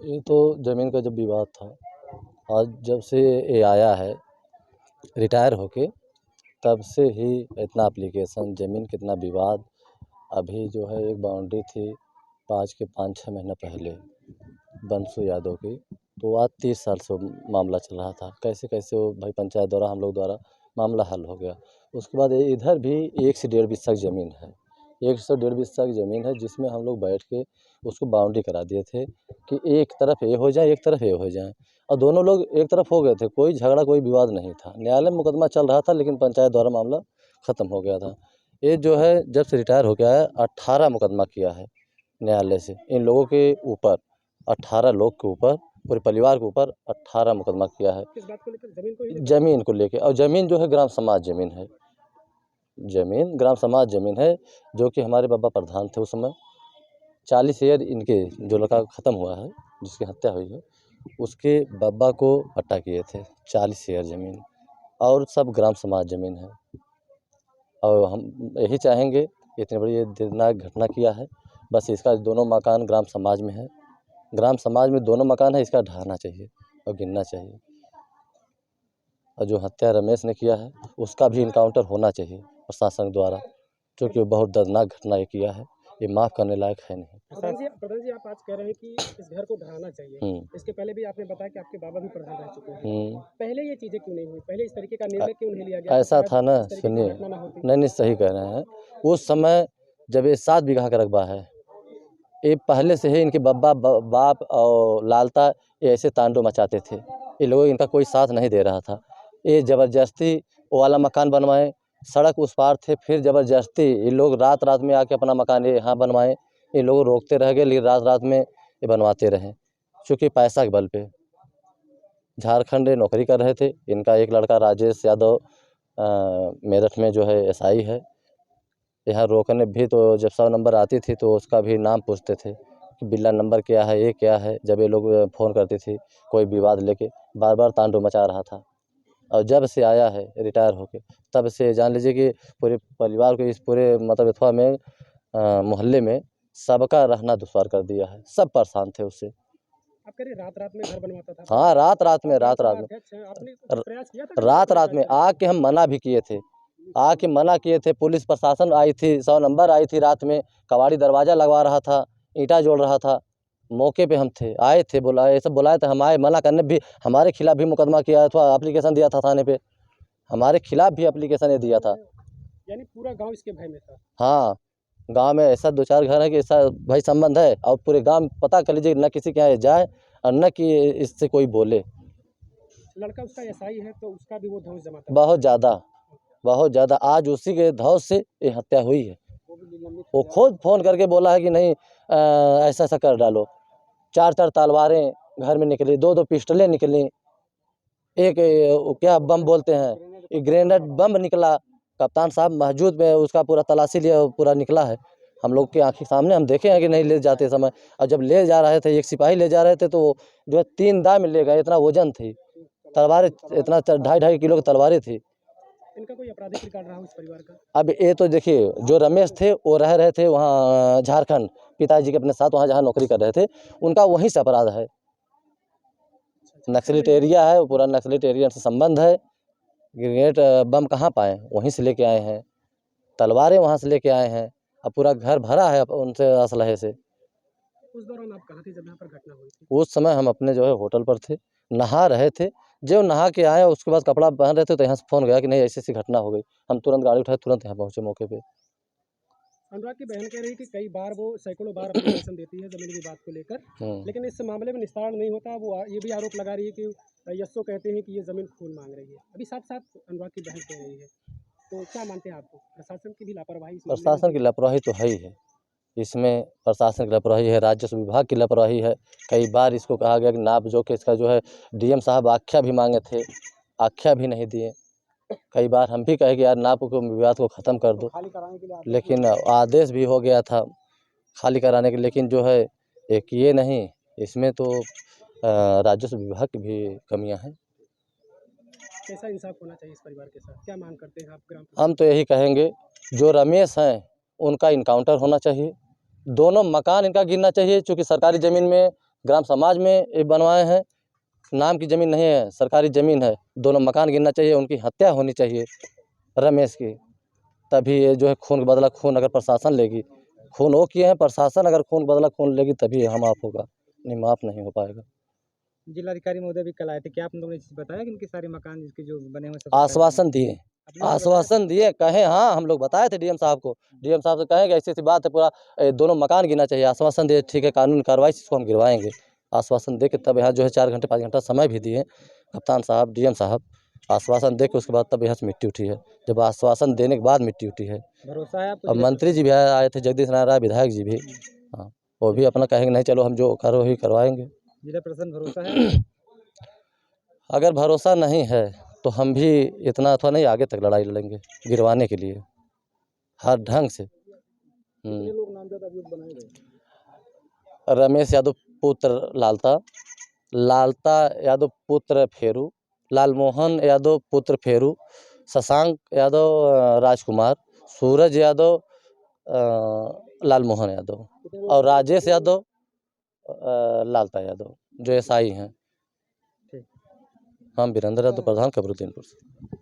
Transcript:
ये तो ज़मीन का जब विवाद था, आज जब से ये आया है रिटायर होके, तब से ही इतना एप्लीकेशन ज़मीन कितना विवाद। अभी जो है एक बाउंड्री थी आज के 5-6 महीना पहले बंसु यादव की, तो आज 30 साल से मामला चल रहा था। कैसे कैसे वो भाई पंचायत द्वारा हम लोग द्वारा मामला हल हो गया। उसके बाद इधर भी 1 से 1.5 बिस्सा ज़मीन है, 1 से 1.5 बिस्सा की ज़मीन है, जिसमें हम लोग बैठ के उसको बाउंड्री करा दिए थे कि एक तरफ ये हो जाए, एक तरफ ये हो जाए, और दोनों लोग एक तरफ हो गए थे। कोई झगड़ा कोई विवाद नहीं था, न्यायालय में मुकदमा चल रहा था, लेकिन पंचायत द्वारा मामला ख़त्म हो गया था। ये जो है जब से रिटायर हो गया है 18 मुकदमा किया है न्यायालय से इन लोगों के ऊपर, 18 लोग के ऊपर, पूरे परिवार के ऊपर 18 मुकदमा किया है। किस बात को लेकर? ज़मीन को ही? ज़मीन को लेके, और ज़मीन जो है ग्राम समाज ज़मीन है, ज़मीन ग्राम समाज ज़मीन है, जो कि हमारे बाबा प्रधान थे उस समय। 40 ईयर इनके जो लड़का ख़त्म हुआ है, जिसकी हत्या हुई है, उसके बाबा को पट्टा किए थे 40 ईयर ज़मीन, और सब ग्राम समाज ज़मीन है। और हम यही चाहेंगे, इतनी बड़ी ये दर्दनाक घटना किया है, बस इसका दोनों मकान ग्राम समाज में है, ग्राम समाज में दोनों मकान है, इसका ढहाना चाहिए और गिनना चाहिए। और जो हत्या रमेश ने किया है उसका भी इनकाउंटर होना चाहिए प्रशासन द्वारा, क्योंकि वो बहुत दर्दनाक घटना ये किया है, ये माफ़ करने लायक है नहीं। प्रधान जी आप आज कह रहे हैं कि इस घर को ढहाना चाहिए। इसके पहले भी आपने बताया कि आपके बाबा भी प्रधान रह चुके हैं। पहले ये चीज़ें क्यों नहीं हुई? पहले इस तरीके का निर्णय क्यों नहीं लिया गया? ऐसा था ना, सुनिए, नहीं सही कह रहे हैं। उस समय जब ये 7 बीघा का रकबा है, ये पहले से ही इनके बाप और लालता ये ऐसे तांडव मचाते थे, ये लोग इनका कोई साथ नहीं दे रहा था। ये ज़बरदस्ती वो वाला मकान बनवाएं, सड़क उस पार थे, फिर ज़बरदस्ती ये लोग रात रात में आके अपना मकान ये यहाँ बनवाएं। ये लोग रोकते रह गए, लेकिन रात रात में ये बनवाते रहे, क्योंकि पैसा के बल पे। झारखंड नौकरी कर रहे थे, इनका एक लड़का राजेश यादव मेरठ में जो है एसआई है। यहाँ रोकने भी तो जब 100 नंबर आती थी तो उसका भी नाम पूछते थे कि बिल्ला नंबर क्या है, ये क्या है। जब ये लोग फ़ोन करती थी कोई विवाद लेके, बार बार तांडव मचा रहा था। और जब से आया है रिटायर होके, तब से जान लीजिए कि पूरे परिवार को, इस पूरे मतलब अथवा में मोहल्ले में सबका रहना दुश्वार कर दिया है। सब परेशान थे उससे। आप कह रहे रात रात में घर बनवाता था? हाँ, रात रात में आपने प्रयास किया था? रात रात में आके हम मना भी किए थे, आके मना किए थे। पुलिस प्रशासन आई थी, 100 नंबर आई थी रात में, कबाड़ी दरवाज़ा लगवा रहा था, ईंटा जोड़ रहा था। मौके पे हम थे, आए थे, बुलाए, सब बुलाए थे, हम आए, मना करने भी हमारे खिलाफ भी मुकदमा किया था, एप्लीकेशन दिया था थाने पे, हमारे खिलाफ भी एप्लीकेशन ये दिया था। यानी पूरा गाँव इसके भय में था? हाँ, गाँव में ऐसा 2-4 घर है कि ऐसा भाई संबंध है, और पूरे गाँव में पता कर लीजिए, न किसी के यहाँ जाए और न कि इससे कोई बोले। लड़का उसका एसआई है तो उसका भी वो धौंस जमाता है? बहुत ज़्यादा, बहुत ज़्यादा। आज उसी के धौंस से ये हत्या हुई है। वो खुद फ़ोन करके बोला है कि नहीं ऐसा ऐसा कर डालो। 4-4 तलवारें घर में निकली, 2-2 पिस्टलें निकली, एक वो क्या बम बोलते हैं, ये ग्रेनेड बम निकला। कप्तान साहब मौजूद में, उसका पूरा तलाशी लिया, पूरा निकला है। हम लोग की आँखों सामने हम देखे हैं कि नहीं ले जाते समय, और जब ले जा रहे थे, एक सिपाही ले जा रहे थे, तो जो है 3 दाव में ले गए, इतना वजन थी। तलवारें इतना 2.5 किलो की तलवारें थी। इनका कोई आपराधिक रिकॉर्ड रहा हो इस परिवार का? अब ये तो देखिए, जो रमेश थे वो रह रहे थे वहाँ झारखंड, पिताजी के अपने साथ वहाँ जहाँ नौकरी कर रहे थे, उनका वहीं से अपराध है। नक्सलिट एरिया है, वो पूरा नक्सलिट एरिया से संबंध है। ग्रेनेड बम कहाँ पाए, वहीं से लेके आए हैं, तलवारें वहाँ से लेके आए हैं, अब पूरा घर भरा है उनसे असलहे से। उस दौरान आप कहाँ थे जब यहाँ पर घटना हुई थी? उस समय हम अपने जो है होटल पर थे, नहा रहे थे। जो नहा के आए उसके बाद कपड़ा पहन रहे थे, तो यहाँ से फ़ोन गया कि नहीं ऐसी-ऐसी घटना हो गई। हम तुरंत गाड़ी उठाए, तुरंत यहाँ पहुँचे मौके पे। अनुराग की बहन कह रही कि कई बार वो सैकड़ों बार एप्लीकेशन देती है ज़मीन विवाद को लेकर, लेकिन इस मामले में निस्तारण नहीं होता। वो ये भी आरोप लगा रही है कि यस्सो कहते हैं कि ये ज़मीन खून मांग रही है। अभी साथ-साथ अनुराग की बहन कह रही है, तो क्या मानते हैं आप? प्रशासन की भी लापरवाही इस मामले में? प्रशासन की लापरवाही तो है ही है। इसमें प्रशासन की लापरवाही है, राजस्व विभाग की लापरवाही है। कई बार इसको कहा गया कि नाप जोख के इसका जो है, डीएम साहब आख्या भी मांगे थे, आख्या भी नहीं दिए। कई बार हम भी कहे कि यार नाप को, विवाद को ख़त्म कर दो, लेकिन आदेश भी हो गया था खाली कराने के, लेकिन जो है ये किए नहीं। इसमें तो राजस्व विभाग की भी कमियां हैं। कैसा इंसाफ होना चाहिए इस परिवार के साथ? क्या मांग करते हैं आप ग्राम? हम तो यही कहेंगे, जो रमेश हैं उनका इनकाउंटर होना चाहिए, दोनों मकान इनका गिरना चाहिए, चूँकि सरकारी ज़मीन में ग्राम समाज में ये बनवाए हैं, नाम की ज़मीन नहीं है, सरकारी ज़मीन है। दोनों मकान गिनना चाहिए, उनकी हत्या होनी चाहिए रमेश की, तभी ये जो है खून का बदला खून अगर प्रशासन लेगी, खून वो किए हैं, प्रशासन अगर खून बदला खून लेगी तभी ये माफ़ होगा, नहीं माफ़ नहीं हो पाएगा। जिलाधिकारी महोदय भी कल आए थे, क्या आप लोगों ने चीज़ बताया कि इनके सारे मकान जिसके जो बने हुए आश्वासन दिए, आश्वासन दिए, कहे हाँ हम लोग बताए थे डीएम साहब को, डीएम साहब से कहें कि ऐसी-ऐसी बात है, पूरा दोनों मकान गिनना चाहिए। आश्वासन दिए, ठीक है कानूनी कार्रवाई से इसको हम गिरवाएँगे। आश्वासन दे के तब यहाँ जो है 4 घंटे 5 घंटा समय भी दिए कप्तान साहब, डीएम साहब। आश्वासन दे के उसके बाद तब यहाँ से मिट्टी उठी है। जब आश्वासन देने के बाद मिट्टी उठी है। भरोसा है आपको? अब मंत्री जी भी आए थे, जगदीश नारायण राय विधायक जी भी, हाँ, वो भी अपना कहेंगे नहीं चलो हम जो कार्रवाई करवाएँगे। जिला प्रशासन भरोसा है? अगर भरोसा नहीं है तो हम भी इतना अथवा नहीं, आगे तक लड़ाई लड़ेंगे गिरवाने के लिए हर ढंग से। लोग नामजद अभियुक्त बनाए गए? रमेश यादव पुत्र लालता, लालता यादव पुत्र फेरू, लालमोहन यादव पुत्र फेरू, शशांक यादव राजकुमार, सूरज यादव लालमोहन यादव और राजेश यादव लालता यादव जो एसआई हैं। हम वीरेंद्र यादव, प्रधान, कबरुद्दीनपुर से।